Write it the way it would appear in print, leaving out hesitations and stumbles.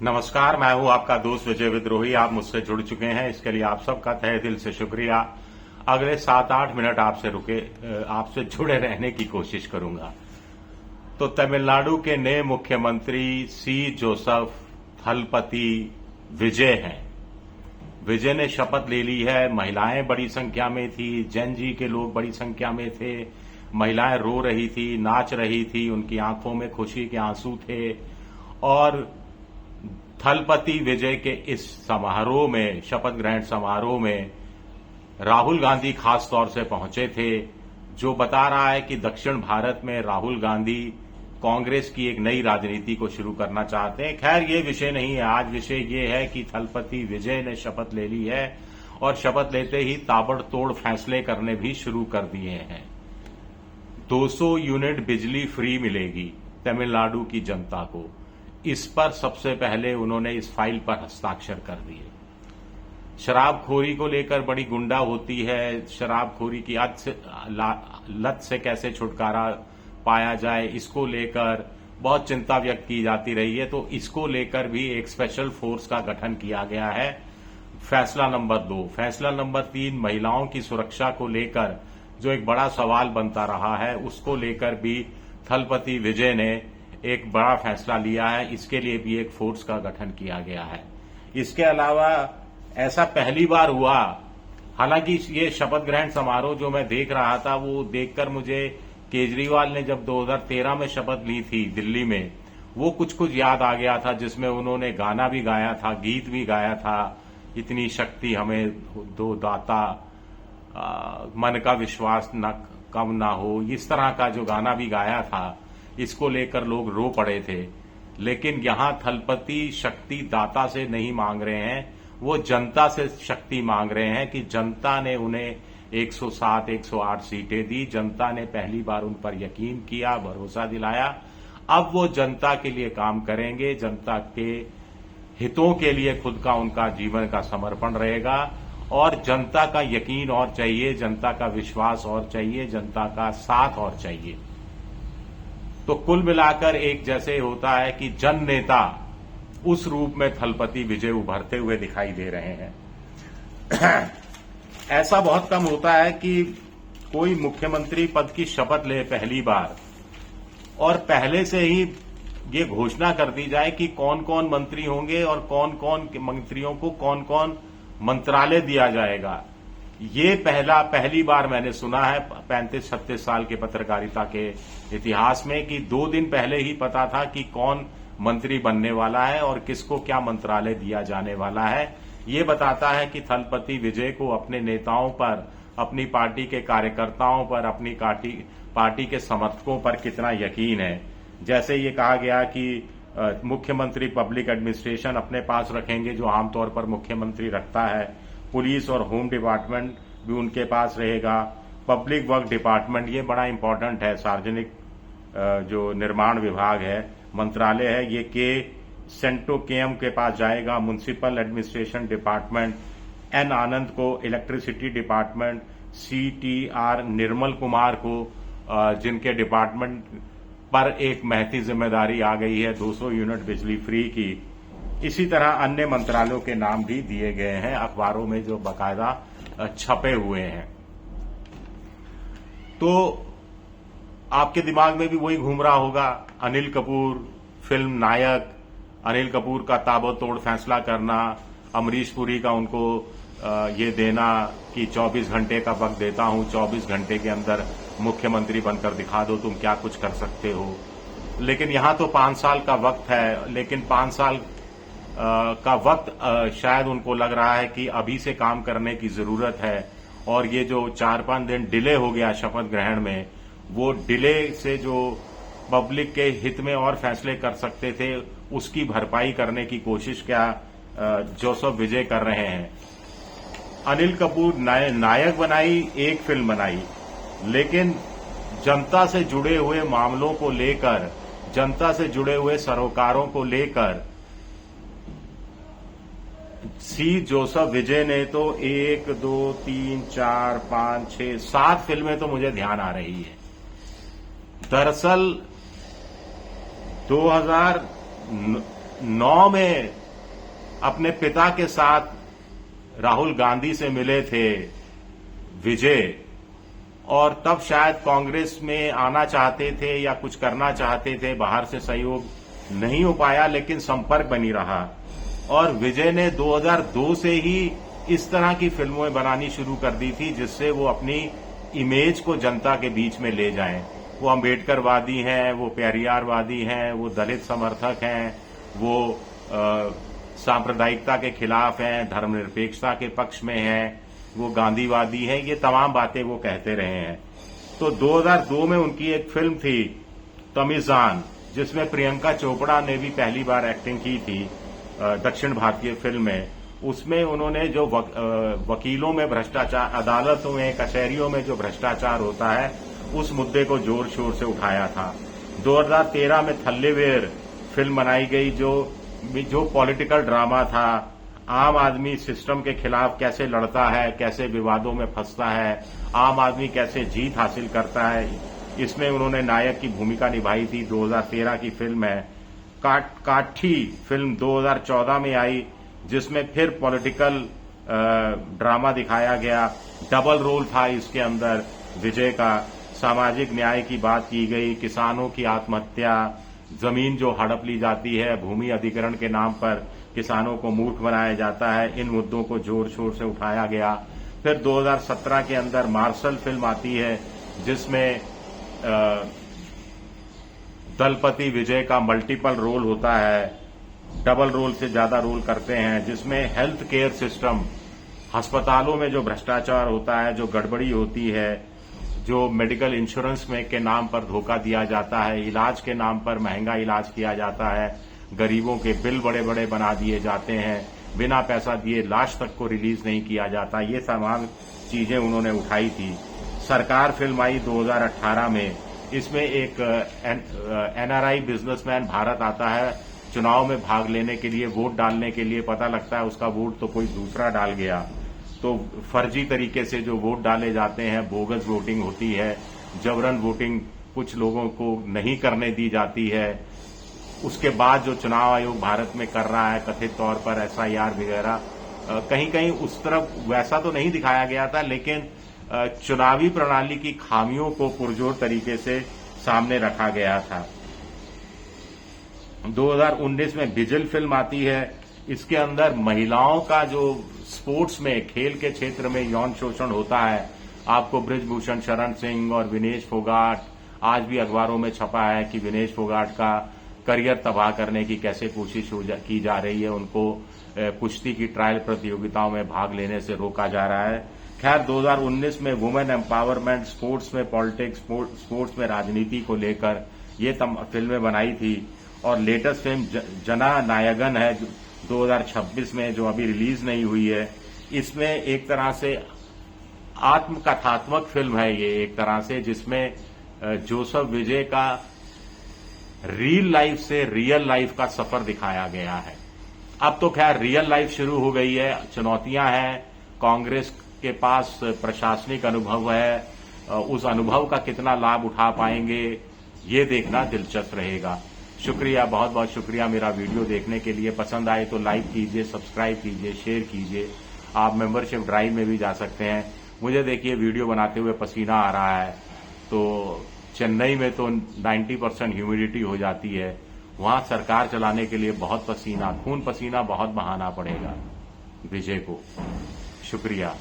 नमस्कार, मैं हूं आपका दोस्त विजय विद्रोही। आप मुझसे जुड़ चुके हैं, इसके लिए आप सबका तहे दिल से शुक्रिया। अगले 7-8 मिनट आपसे जुड़े रहने की कोशिश करूंगा। तो तमिलनाडु के नए मुख्यमंत्री सी जोसेफ थलपति विजय हैं। विजय ने शपथ ले ली है। महिलाएं बड़ी संख्या में थी, जैन जी के लोग बड़ी संख्या में थे। महिलाएं रो रही थी, नाच रही थी, उनकी आंखों में खुशी के आंसू थे। और थलपति विजय के इस समारोह में, शपथ ग्रहण समारोह में राहुल गांधी खास तौर से पहुंचे थे, जो बता रहा है कि दक्षिण भारत में राहुल गांधी कांग्रेस की एक नई राजनीति को शुरू करना चाहते हैं। खैर, ये विषय नहीं है। आज विषय ये है कि थलपति विजय ने शपथ ले ली है और शपथ लेते ही ताबड़तोड़ फैसले करने भी शुरू कर दिए हैं। 200 यूनिट बिजली फ्री मिलेगी तमिलनाडु की जनता को। इस पर सबसे पहले उन्होंने इस फाइल पर हस्ताक्षर कर दिए। शराबखोरी को लेकर बड़ी गुंडा होती है। शराबखोरी की लत से कैसे छुटकारा पाया जाए, इसको लेकर बहुत चिंता व्यक्त की जाती रही है। तो इसको लेकर भी एक स्पेशल फोर्स का गठन किया गया है। फैसला नंबर 2। फैसला नंबर 3, महिलाओं की सुरक्षा को लेकर जो एक बड़ा सवाल बनता रहा है, उसको लेकर भी थलपति विजय ने एक बड़ा फैसला लिया है। इसके लिए भी एक फोर्स का गठन किया गया है। इसके अलावा ऐसा पहली बार हुआ, हालांकि ये शपथ ग्रहण समारोह जो मैं देख रहा था, वो देखकर मुझे केजरीवाल ने जब 2013 में शपथ ली थी दिल्ली में, वो कुछ याद आ गया था, जिसमें उन्होंने गाना भी गाया था, गीत भी गाया था, इतनी शक्ति हमें दो दाता, मन का विश्वास न कम ना हो। इस तरह का जो गाना भी गाया था, इसको लेकर लोग रो पड़े थे। लेकिन यहां थलपति शक्ति दाता से नहीं मांग रहे हैं, वो जनता से शक्ति मांग रहे हैं कि जनता ने उन्हें 107, 108 सीटें दी। जनता ने पहली बार उन पर यकीन किया, भरोसा दिलाया। अब वो जनता के लिए काम करेंगे। जनता के हितों के लिए खुद का, उनका जीवन का समर्पण रहेगा। और जनता का यकीन और चाहिए, जनता का विश्वास और चाहिए, जनता का साथ और चाहिए। तो कुल मिलाकर एक जैसे होता है कि जन नेता, उस रूप में थलपति विजय उभरते हुए दिखाई दे रहे हैं। ऐसा बहुत कम होता है कि कोई मुख्यमंत्री पद की शपथ ले पहली बार और पहले से ही ये घोषणा कर दी जाए कि कौन कौन मंत्री होंगे और कौन कौन मंत्रियों को कौन कौन मंत्रालय दिया जाएगा। ये पहली बार मैंने सुना है 35-36 साल के पत्रकारिता के इतिहास में कि 2 दिन पहले ही पता था कि कौन मंत्री बनने वाला है और किसको क्या मंत्रालय दिया जाने वाला है। ये बताता है कि थलपति विजय को अपने नेताओं पर, अपनी पार्टी के कार्यकर्ताओं पर, अपनी पार्टी के समर्थकों पर कितना यकीन है। जैसे ये कहा गया कि मुख्यमंत्री पब्लिक एडमिनिस्ट्रेशन अपने पास रखेंगे, जो आमतौर पर मुख्यमंत्री रखता है। पुलिस और होम डिपार्टमेंट भी उनके पास रहेगा। पब्लिक वर्क डिपार्टमेंट, ये बड़ा इंपॉर्टेंट है, सार्वजनिक जो निर्माण विभाग है, मंत्रालय है, ये के सेंटो केएम के पास जाएगा। म्युनिसिपल एडमिनिस्ट्रेशन डिपार्टमेंट एन आनंद को, electricity department CTR Nirmal Kumar को, जिनके डिपार्टमेंट पर एक महती जिम्मेदारी आ गई है 200 यूनिट बिजली फ्री की। इसी तरह अन्य मंत्रालयों के नाम भी दिए गए हैं अखबारों में, जो बाकायदा छपे हुए हैं। तो आपके दिमाग में भी वही घूम रहा होगा, अनिल कपूर फिल्म नायक, अनिल कपूर का ताबड़तोड़ फैसला करना, अमरीश पुरी का उनको ये देना कि 24 घंटे का वक्त देता हूं, 24 घंटे के अंदर मुख्यमंत्री बनकर दिखा दो तुम क्या कुछ कर सकते हो। लेकिन यहां तो 5 साल का वक्त है, लेकिन 5 साल का वक्त शायद उनको लग रहा है कि अभी से काम करने की जरूरत है। और ये जो 4-5 दिन डिले हो गया शपथ ग्रहण में, वो डिले से जो पब्लिक के हित में और फैसले कर सकते थे, उसकी भरपाई करने की कोशिश क्या जोसेफ विजय कर रहे हैं। अनिल कपूर नायक बनाई, एक फिल्म बनाई, लेकिन जनता से जुड़े हुए मामलों को लेकर, जनता से जुड़े हुए सरोकारों को लेकर सी जोसेफ विजय ने तो 1, 2, 3, 4, 5, 6, 7 फिल्में तो मुझे ध्यान आ रही है। दरअसल 2009 में अपने पिता के साथ राहुल गांधी से मिले थे विजय, और तब शायद कांग्रेस में आना चाहते थे या कुछ करना चाहते थे, बाहर से सहयोग नहीं हो पाया, लेकिन संपर्क बनी रहा। और विजय ने 2002 से ही इस तरह की फिल्में बनानी शुरू कर दी थी जिससे वो अपनी इमेज को जनता के बीच में ले जाएं। वो अम्बेडकरवादी हैं, वो पेरियारवादी हैं, वो दलित समर्थक हैं, वो सांप्रदायिकता के खिलाफ हैं, धर्मनिरपेक्षता के पक्ष में हैं, वो गांधीवादी हैं, ये तमाम बातें वो कहते रहे हैं। तो 2002 में उनकी एक फिल्म थी तमीज़ान, जिसमें प्रियंका चोपड़ा ने भी पहली बार एक्टिंग की थी दक्षिण भारतीय फिल्म में। उसमें उन्होंने जो वकीलों में भ्रष्टाचार, अदालतों में, कचहरियों में जो भ्रष्टाचार होता है, उस मुद्दे को जोर शोर से उठाया था। 2013 में थल्लेवेर फिल्म बनाई गई जो पॉलिटिकल ड्रामा था। आम आदमी सिस्टम के खिलाफ कैसे लड़ता है, कैसे विवादों में फंसता है, आम आदमी कैसे जीत हासिल करता है, इसमें उन्होंने नायक की भूमिका निभाई थी। 2013 की फिल्म है। काठी फिल्म 2014 में आई, जिसमें फिर पॉलिटिकल ड्रामा दिखाया गया। डबल रोल था इसके अंदर विजय का। सामाजिक न्याय की बात की गई, किसानों की आत्महत्या, जमीन जो हड़प ली जाती है, भूमि अधिग्रहण के नाम पर किसानों को मूर्ख बनाया जाता है, इन मुद्दों को जोर शोर से उठाया गया। फिर 2017 के अंदर मार्शल फिल्म आती है, जिसमें दलपति विजय का मल्टीपल रोल होता है, डबल रोल से ज्यादा रोल करते हैं, जिसमें हेल्थ केयर सिस्टम, अस्पतालों में जो भ्रष्टाचार होता है, जो गड़बड़ी होती है, जो मेडिकल इंश्योरेंस में के नाम पर धोखा दिया जाता है, इलाज के नाम पर महंगा इलाज किया जाता है, गरीबों के बिल बड़े बड़े बना दिए जाते हैं, बिना पैसा दिए लाश तक को रिलीज नहीं किया जाता, ये तमाम चीजें उन्होंने उठाई थी। सरकार फिल्म आई 2018 में। इसमें एक एनआरआई बिजनेसमैन भारत आता है चुनाव में भाग लेने के लिए, वोट डालने के लिए। पता लगता है उसका वोट तो कोई दूसरा डाल गया। तो फर्जी तरीके से जो वोट डाले जाते हैं, बोगस वोटिंग होती है, जबरन वोटिंग कुछ लोगों को नहीं करने दी जाती है। उसके बाद जो चुनाव आयोग भारत में कर रहा है कथित तौर पर एसआईआर वगैरह, कहीं कहीं उस तरफ वैसा तो नहीं दिखाया गया था, लेकिन चुनावी प्रणाली की खामियों को पुरजोर तरीके से सामने रखा गया था। 2019 में बिजल फिल्म आती है। इसके अंदर महिलाओं का जो स्पोर्ट्स में, खेल के क्षेत्र में यौन शोषण होता है, आपको बृजभूषण शरण सिंह और विनेश फोगाट, आज भी अखबारों में छपा है कि विनेश फोगाट का करियर तबाह करने की कैसे कोशिश की जा रही है, उनको कुश्ती की ट्रायल प्रतियोगिताओं में भाग लेने से रोका जा रहा है। खैर 2019 में वुमेन एम्पावरमेंट, स्पोर्ट्स में पॉलिटिक्स, स्पोर्ट्स में राजनीति को लेकर ये फिल्में बनाई थी। और लेटेस्ट फिल्म जना नायगन है 2026 में, जो अभी रिलीज नहीं हुई है। इसमें एक तरह से आत्मकथात्मक फिल्म है ये, एक तरह से, जिसमें जोसेफ विजय का रियल लाइफ से रियल लाइफ का सफर दिखाया गया है। अब तो खैर रियल लाइफ शुरू हो गई है, चुनौतियां हैं, कांग्रेस के पास प्रशासनिक अनुभव है, उस अनुभव का कितना लाभ उठा पाएंगे ये देखना दिलचस्प रहेगा। शुक्रिया, बहुत बहुत शुक्रिया मेरा वीडियो देखने के लिए। पसंद आए तो लाइक कीजिए, सब्सक्राइब कीजिए, शेयर कीजिए। आप मेंबरशिप ड्राइव में भी जा सकते हैं। मुझे देखिए वीडियो बनाते हुए पसीना आ रहा है, तो चेन्नई में तो 90% ह्यूमिडिटी हो जाती है, वहां सरकार चलाने के लिए बहुत पसीना, खून पसीना बहुत बहाना पड़ेगा विजय को। शुक्रिया।